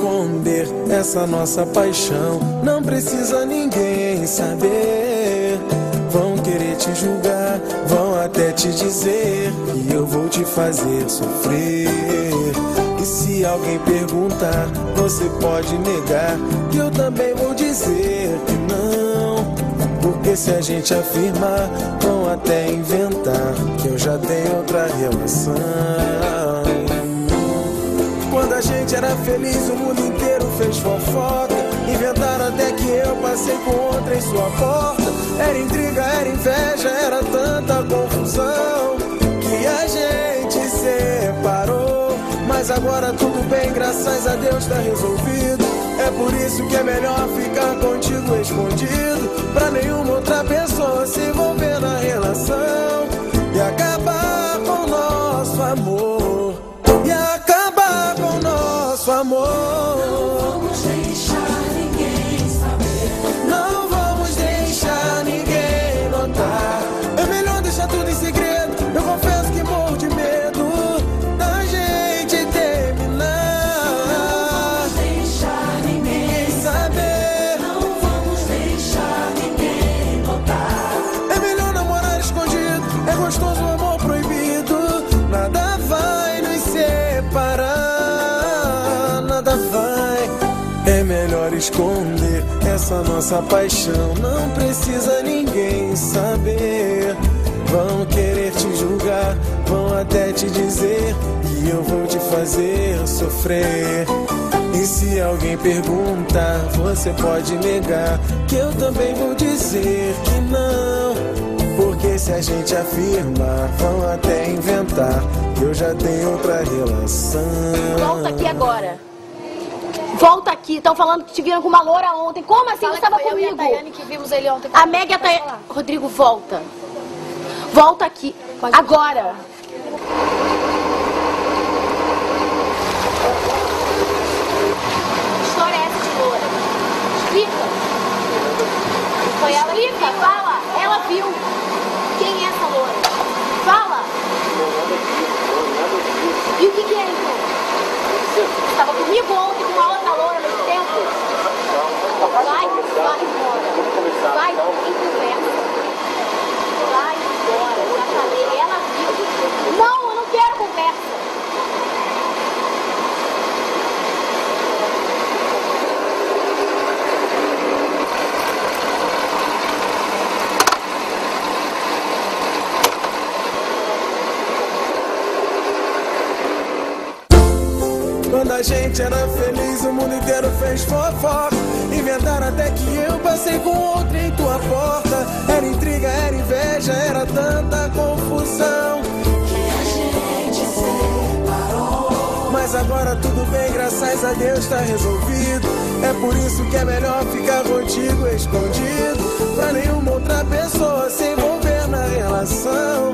esconder essa nossa paixão. Não precisa ninguém saber. Vão querer te julgar, vão até te dizer que eu vou te fazer sofrer. E se alguém perguntar, você pode negar que eu também vou dizer que não. Porque se a gente afirmar, vão até inventar que eu já tenho outra relação. Quando a gente era feliz, o mundo inteiro fez fofoca. Inventaram até que eu passei com outra em sua porta. Era intriga, era inveja, era tanta confusão que a gente separou. Mas agora tudo bem, graças a Deus tá resolvido. É por isso que é melhor ficar contigo escondido, pra nenhuma outra pessoa se envolver na relação e acabar com o nosso amor. E acabar com o nosso amor. Não vamos deixar ninguém saber. Não vamos deixar ninguém notar. É melhor deixar tudo em segredo. Eu confesso que morro de medo da gente terminar. Não vamos deixar ninguém saber. Não vamos deixar ninguém notar. É melhor namorar escondido. É gostoso o amor proibido. Nada vai nos separar. Nada vai. É melhor esconder essa nossa paixão. Não precisa ninguém saber. Vão querer te julgar, vão até te dizer que eu vou te fazer sofrer. E se alguém perguntar, você pode negar que eu também vou dizer que não. Porque se a gente afirmar, vão até inventar que eu já tenho outra relação. Volta aqui agora. Volta aqui. Estão falando que te viram com uma loura ontem. Como assim? Você estava comigo? A Tayane que vimos ele ontem. A Meg e a Tayane. Rodrigo, volta. Volta aqui. Agora. Que história é essa de loura? Explica. Foi ela? Explica, fala. Ela viu. Quem é essa loura? Fala. E o que é, então? Você estava comigo ontem com uma outra loura nesse tempo? Vai embora. Vai, em conversa. Vai embora. Eu já falei, ela viu. Não, eu não quero conversa. Quando a gente era feliz, o mundo inteiro fez fofoca. Inventaram até que eu passei com outra em tua porta. Era intriga, era inveja, era tanta confusão Que a gente separou. mas agora tudo bem, graças a Deus tá resolvido. É por isso que é melhor ficar contigo escondido, pra nenhuma outra pessoa se envolver na relação